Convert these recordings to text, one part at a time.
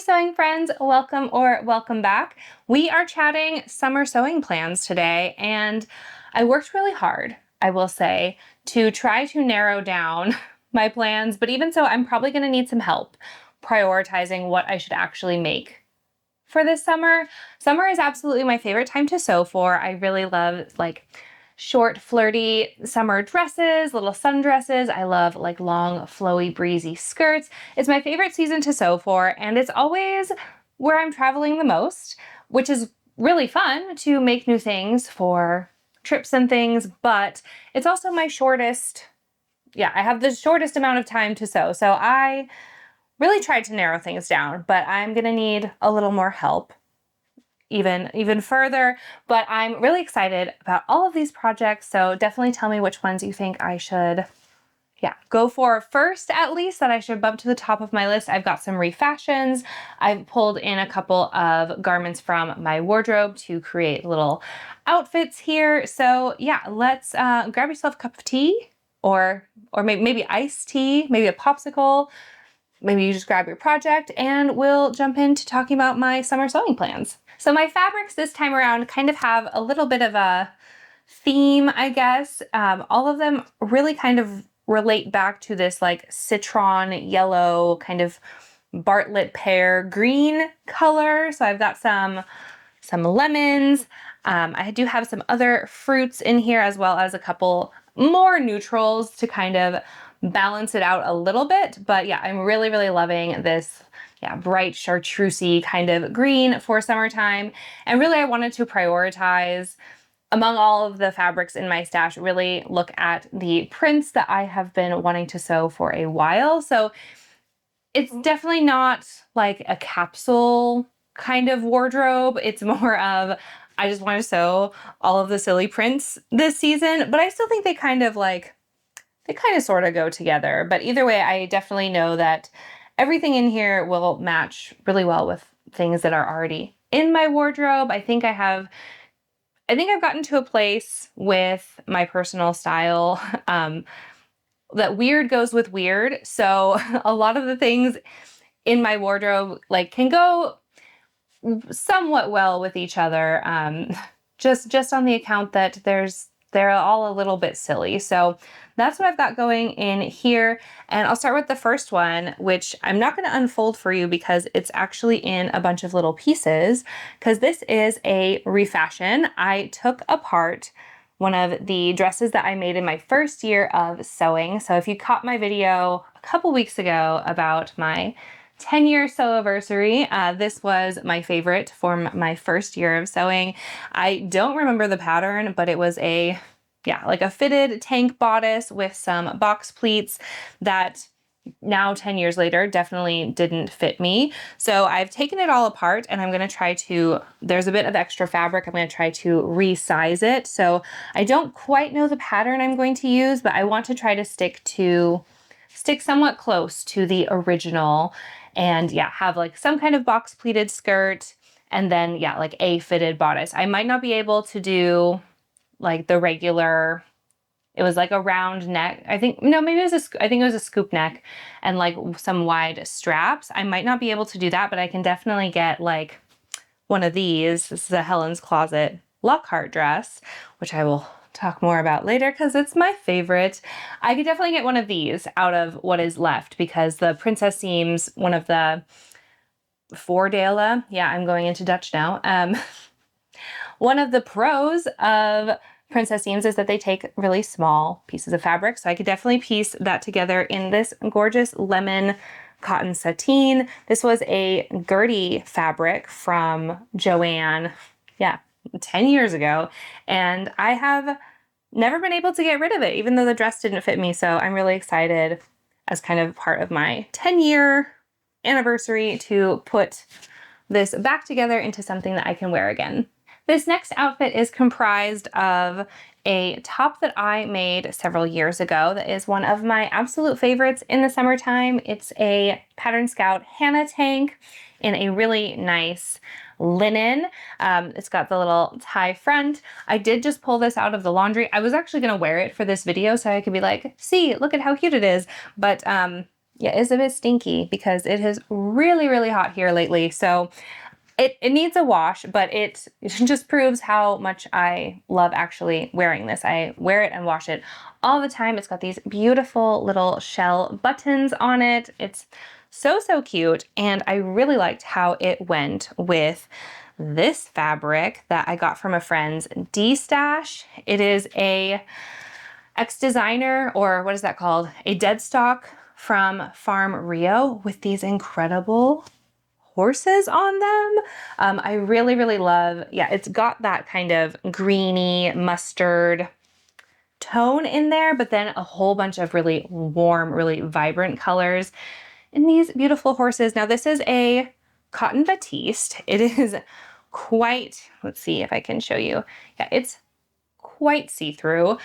sewing friends, welcome or welcome back. We are chatting summer sewing plans today, and I worked really hard, I will say, to try to narrow down my plans, but even so, I'm probably gonna need some help prioritizing what I should actually make for this summer. Summer is absolutely my favorite time to sew for. I really love short, flirty summer dresses, little sundresses. I love long, flowy, breezy skirts. It's my favorite season to sew for, and it's always where I'm traveling the most, which is really fun to make new things for trips and things, but it's also my shortest, I have the shortest amount of time to sew. So I really tried to narrow things down, but I'm gonna need a little more help even further, but I'm really excited about all of these projects. So definitely tell me which ones you think I should, go for first, at least, that I should bump to the top of my list. I've got some refashions. I've pulled in a couple of garments from my wardrobe to create little outfits here. So yeah, let's grab yourself a cup of tea or maybe iced tea, maybe a popsicle. Maybe you just grab your project and we'll jump into talking about my summer sewing plans. So my fabrics this time around kind of have a little bit of a theme, I guess. All of them really kind of relate back to this citron yellow kind of Bartlett pear green color. So I've got some lemons. I do have some other fruits in here, as well as a couple more neutrals to kind of balance it out a little bit. But yeah, I'm really, really loving this bright chartreusey kind of green for summertime. And really I wanted to prioritize among all of the fabrics in my stash, really look at the prints that I have been wanting to sew for a while. So it's definitely not like a capsule kind of wardrobe. It's more of, I just want to sew all of the silly prints this season, but I still think they kind of sort of go together. But either way, I definitely know that everything in here will match really well with things that are already in my wardrobe. I think I've gotten to a place with my personal style that weird goes with weird. So a lot of the things in my wardrobe can go somewhat well with each other, just on the account that they're all a little bit silly. So that's what I've got going in here. And I'll start with the first one, which I'm not going to unfold for you because it's actually in a bunch of little pieces, because this is a refashion. I took apart one of the dresses that I made in my first year of sewing. So if you caught my video a couple weeks ago about my 10-year sew-anniversary, this was my favorite for my first year of sewing. I don't remember the pattern, but it was a fitted tank bodice with some box pleats that now 10 years later definitely didn't fit me. So I've taken it all apart and I'm going to try to, there's a bit of extra fabric, I'm going to try to resize it. So I don't quite know the pattern I'm going to use, but I want to try to stick somewhat close to the original and have some kind of box pleated skirt and then a fitted bodice. I might not be able to do the regular, it was a round neck. I think it was a scoop neck and some wide straps. I might not be able to do that, but I can definitely get one of these. This is a Helen's Closet Lockhart dress, which I will talk more about later because it's my favorite. I could definitely get one of these out of what is left because the princess seams, one of the voordelen, I'm going into Dutch now. One of the pros of princess seams is that they take really small pieces of fabric. So I could definitely piece that together in this gorgeous lemon cotton sateen. This was a Gertie fabric from Joanne, 10 years ago. And I have never been able to get rid of it, even though the dress didn't fit me. So I'm really excited as kind of part of my 10-year anniversary to put this back together into something that I can wear again. This next outfit is comprised of a top that I made several years ago that is one of my absolute favorites in the summertime. It's a Pattern Scout Hana tank in a really nice linen. It's got the little tie front. I did just pull this out of the laundry. I was actually going to wear it for this video so I could be like, see, look at how cute it is. But yeah, it's a bit stinky because it is really, really hot here lately. So it needs a wash, but it just proves how much I love actually wearing this. I wear it and wash it all the time. It's got these beautiful little shell buttons on it. It's so, so cute. And I really liked how it went with this fabric that I got from a friend's D-stash. It is a ex-designer, or what is that called? A dead stock from Farm Rio with these incredible horses on them. I really, really love, yeah, it's got that kind of greeny mustard tone in there, but then a whole bunch of really warm, really vibrant colors in these beautiful horses. Now this is a cotton batiste. It is quite, let's see if I can show you. Yeah, it's quite see-through.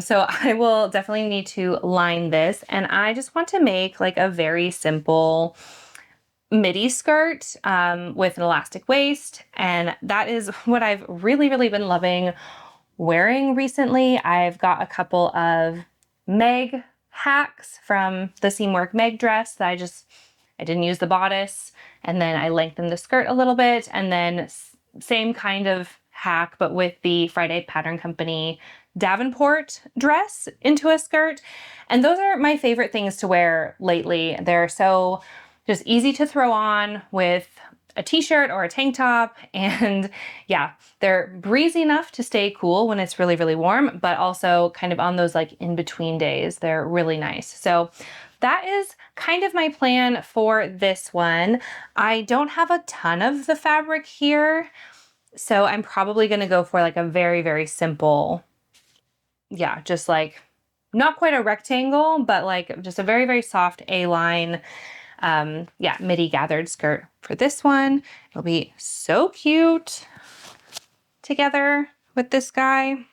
So I will definitely need to line this, and I just want to make like a very simple midi skirt with an elastic waist, and that is what I've really, really been loving wearing recently. I've got a couple of Meg hacks from the seam work Meg dress that I didn't use the bodice, and then I lengthened the skirt a little bit, and then same kind of hack but with the Friday Pattern Company Davenport dress into a skirt. And those are my favorite things to wear lately. They're so just easy to throw on with a t-shirt or a tank top, and yeah, they're breezy enough to stay cool when it's really, really warm, but also kind of on those like in-between days, they're really nice. So that is kind of my plan for this one. I don't have a ton of the fabric here, so I'm probably gonna go for like a very, very simple, yeah, just like not quite a rectangle, but like just a very, very soft A-line, yeah, midi gathered skirt for this one. It'll be so cute together with this guy.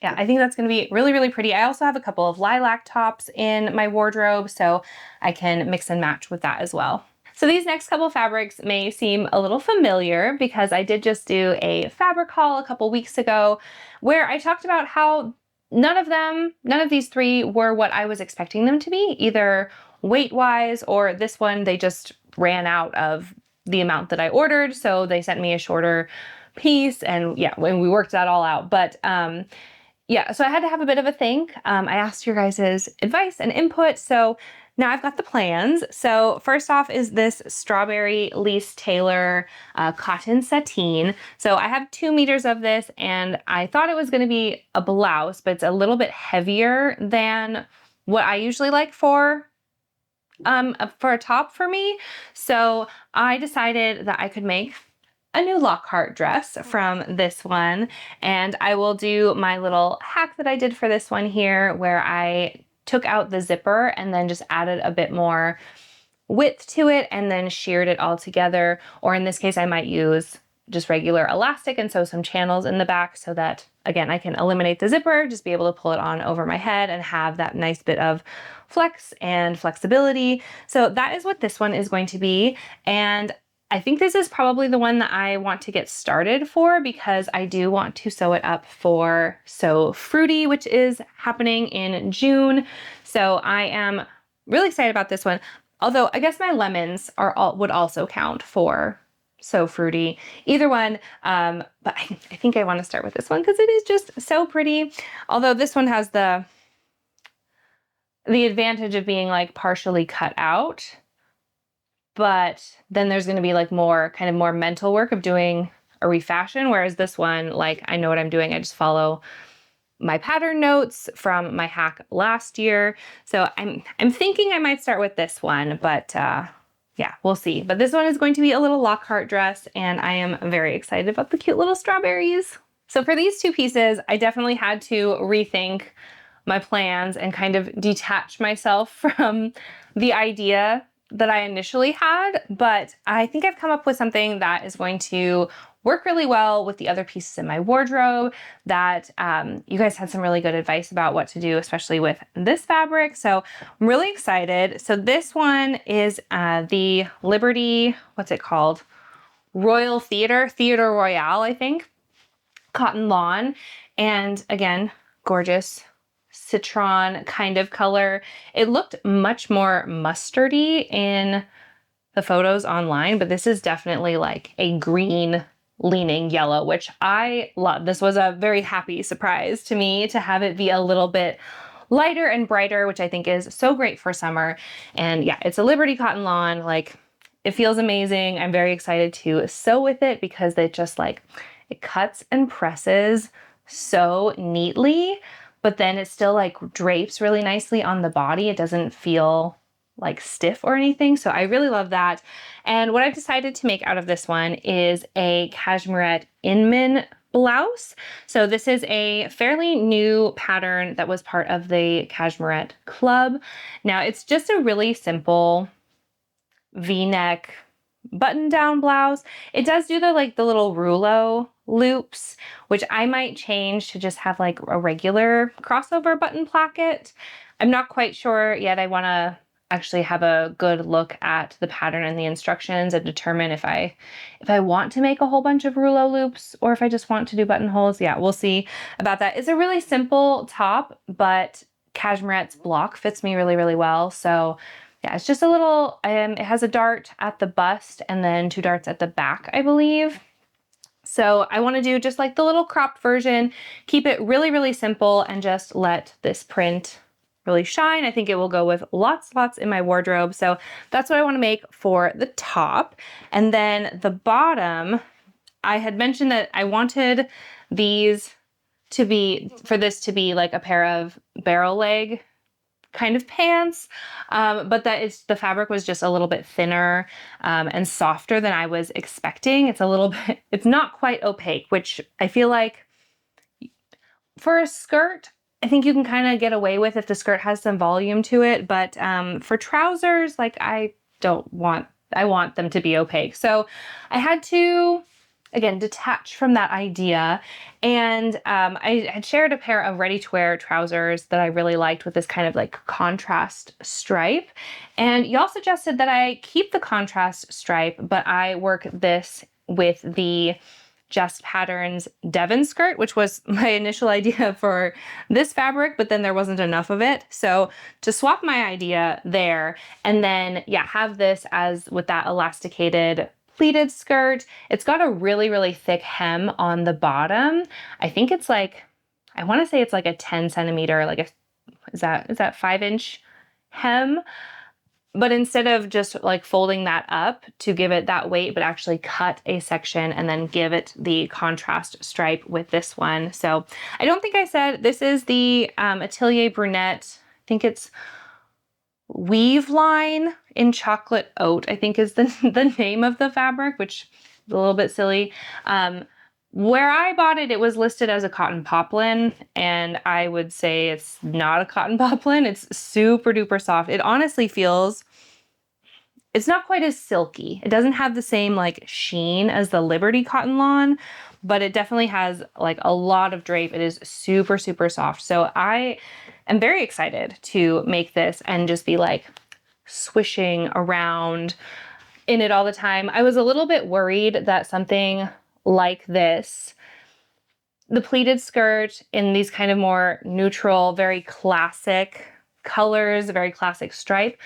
Yeah, I think that's gonna be really, really pretty. I also have a couple of lilac tops in my wardrobe, so I can mix and match with that as well. So these next couple fabrics may seem a little familiar because I did just do a fabric haul a couple weeks ago where I talked about how none of these three were what I was expecting them to be, either weight-wise, or this one, they just ran out of the amount that I ordered, so they sent me a shorter piece, and yeah, when we worked that all out. But yeah, so I had to have a bit of a think. I asked your guys' advice and input, so now I've got the plans. So first off is this Strawberry Lease Taylor cotton sateen. So I have 2 meters of this, and I thought it was gonna be a blouse, but it's a little bit heavier than what I usually like for a top for me. So I decided that I could make a new Lockhart dress from this one, and I will do my little hack that I did for this one here where I took out the zipper and then just added a bit more width to it and then sheared it all together, or in this case I might use just regular elastic and sew some channels in the back so that, again, I can eliminate the zipper, just be able to pull it on over my head and have that nice bit of flex and flexibility. So that is what this one is going to be, and I think this is probably the one that I want to get started for because I do want to sew it up for Sew Fruity, which is happening in June. So I am really excited about this one. Although I guess my lemons would also count for So Fruity. Either one, but I think I want to start with this one because it is just so pretty. Although this one has the advantage of being like partially cut out. But then there's going to be like more mental work of doing a refashion, whereas this one, like, I know what I'm doing. I just follow my pattern notes from my hack last year. So I'm thinking I might start with this one, but yeah, we'll see. But this one is going to be a little Lockhart dress, and I am very excited about the cute little strawberries. So for these 2 pieces, I definitely had to rethink my plans and kind of detach myself from the idea that I initially had, but I think I've come up with something that is going to work really well with the other pieces in my wardrobe that you guys had some really good advice about what to do, especially with this fabric. So I'm really excited. So this one is the Liberty, what's it called? Royal Theater Royale, I think, cotton lawn. And again, gorgeous citron kind of color. It looked much more mustardy in the photos online, but this is definitely like a green leaning yellow, which I love. This was a very happy surprise to me to have it be a little bit lighter and brighter, which I think is so great for summer. And yeah, it's a Liberty cotton lawn. Like, it feels amazing. I'm very excited to sew with it because it just like, it cuts and presses so neatly, but then it still like drapes really nicely on the body. It doesn't feel like stiff or anything. So I really love that. And what I've decided to make out of this one is a cashmerette Inman blouse. So this is a fairly new pattern that was part of the cashmerette club. Now it's just a really simple V-neck button-down blouse. It does do the little rouleau loops, which I might change to just have like a regular crossover button placket. I'm not quite sure yet. I want to actually have a good look at the pattern and the instructions and determine if I want to make a whole bunch of rouleau loops or if I just want to do buttonholes. Yeah, we'll see about that. It's a really simple top, but cashmerette's block fits me really, really well. So yeah, it's just a little, it has a dart at the bust and then 2 darts at the back, I believe. So I want to do just like the little cropped version, keep it really, really simple and just let this print really shine. I think it will go with lots in my wardrobe. So that's what I want to make for the top. And then the bottom, I had mentioned that I wanted these to be, for this to be like a pair of barrel leg kind of pants, but the fabric was just a little bit thinner and softer than I was expecting. It's a little bit, it's not quite opaque, which I feel like for a skirt, I think you can kind of get away with if the skirt has some volume to it, but for trousers, like I want them to be opaque. So I had to, again, detach from that idea. And I had shared a pair of ready-to-wear trousers that I really liked with this kind of like contrast stripe. And y'all suggested that I keep the contrast stripe, but I work this with the Just Patterns Devon skirt, which was my initial idea for this fabric, but then there wasn't enough of it. So to swap my idea there, and then yeah, have this as with that elasticated pleated skirt. It's got a really, really thick hem on the bottom. I think it's like, I want to say it's like a 10 centimeter, like is that 5-inch hem? But instead of just like folding that up to give it that weight, but actually cut a section and then give it the contrast stripe with this one. So I don't think I said, this is the Atelier Brunnette. I think it's Weave Line in Chocolate Oat, I think is the name of the fabric, which is a little bit silly. Where I bought it, it was listed as a cotton poplin, and I would say it's not a cotton poplin. It's super duper soft. It honestly feels, it's not quite as silky. It doesn't have the same like sheen as the Liberty cotton lawn, but it definitely has like a lot of drape. It is super, super soft. So I am very excited to make this and just be like swishing around in it all the time. I was a little bit worried that something like this, the pleated skirt in these kind of more neutral, very classic colors, very classic stripe,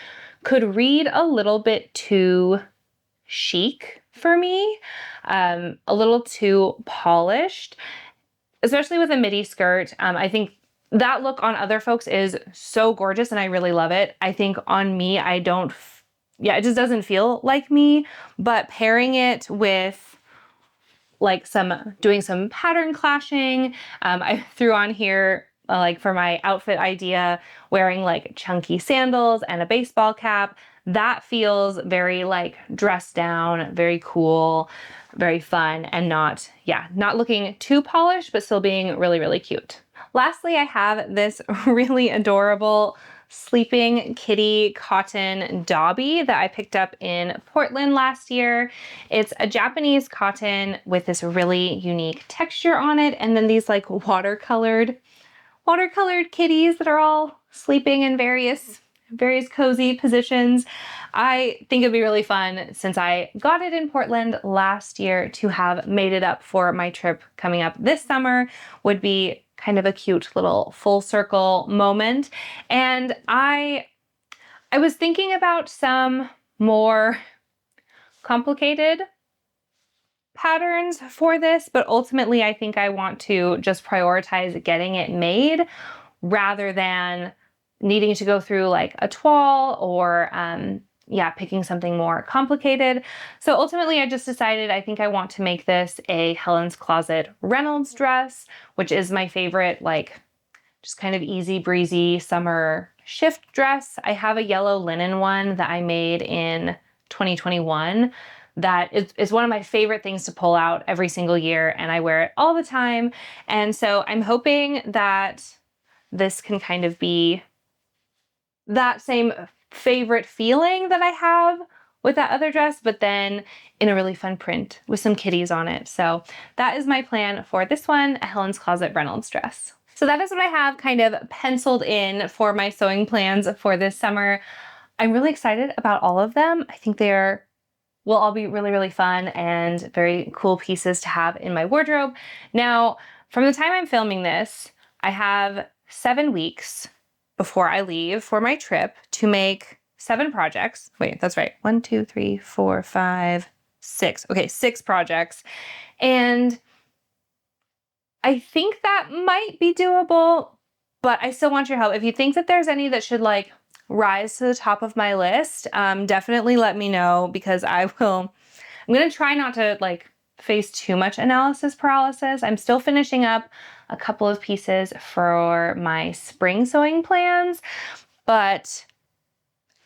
could read a little bit too chic for me, a little too polished, especially with a midi skirt. I think that look on other folks is so gorgeous and I really love it. I think on me, it just doesn't feel like me, but pairing it with like doing some pattern clashing. I threw on here, like for my outfit idea, wearing like chunky sandals and a baseball cap. That feels very like dressed down, very cool, very fun, and not looking too polished, but still being really, really cute. Lastly, I have this really adorable Sleeping Kitty cotton dobby that I picked up in Portland last year. It's a Japanese cotton with this really unique texture on it, and then these like watercolored kitties that are all sleeping in various cozy positions. I think it'd be really fun, since I got it in Portland last year, to have made it up for my trip coming up this summer. Would be kind of a cute little full circle moment. And I was thinking about some more complicated patterns for this, but ultimately I think I want to just prioritize getting it made rather than needing to go through like a toile or yeah, picking something more complicated. So ultimately I just decided I think I want to make this a Helen's Closet Reynolds dress, which is my favorite, like just kind of easy breezy summer shift dress. I have a yellow linen one that I made in 2021 that is one of my favorite things to pull out every single year, and I wear it all the time. And so I'm hoping that this can kind of be that same favorite feeling that I have with that other dress, but then in a really fun print with some kitties on it. So that is my plan for this one, a Helen's Closet Reynolds dress. So that is what I have kind of penciled in for my sewing plans for this summer. I'm really excited about all of them. I think will all be really, really fun and very cool pieces to have in my wardrobe. Now, from the time I'm filming this, I have 7 weeks before I leave for my trip to make 7 projects. Wait, that's right. 1, 2, 3, 4, 5, 6. Okay, 6 projects. And I think that might be doable, but I still want your help. If you think that there's any that should like rise to the top of my list, definitely let me know, because I'm gonna try not to like face too much analysis paralysis. I'm still finishing up a couple of pieces for my spring sewing plans, but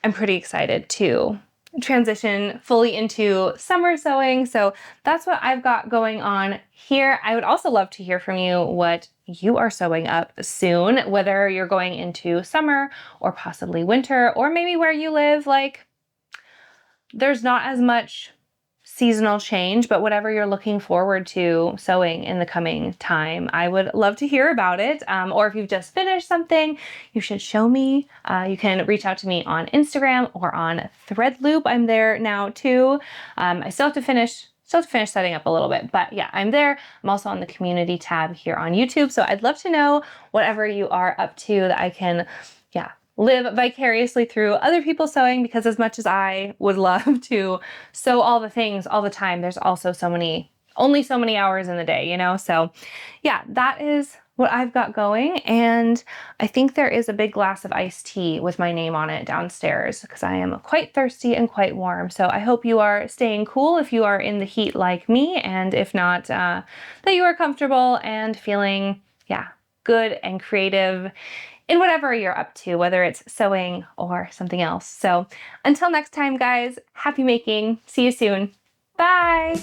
I'm pretty excited to transition fully into summer sewing. So that's what I've got going on here. I would also love to hear from you what you are sewing up soon, whether you're going into summer or possibly winter, or maybe where you live, like there's not as much seasonal change, but whatever you're looking forward to sewing in the coming time, I would love to hear about it. Or if you've just finished something, you should show me. You can reach out to me on Instagram or on Threadloop. I'm there now too. I still have to finish setting up a little bit, but yeah, I'm there. I'm also on the community tab here on YouTube. So I'd love to know whatever you are up to that I can, yeah, live vicariously through other people sewing, because as much as I would love to sew all the things all the time, there's also only so many hours in the day, you know? So yeah, that is what I've got going. And I think there is a big glass of iced tea with my name on it downstairs, because I am quite thirsty and quite warm. So I hope you are staying cool if you are in the heat like me, and if not, that you are comfortable and feeling, yeah, good and creative in whatever you're up to, whether it's sewing or something else. So until next time, guys, happy making. See you soon. Bye.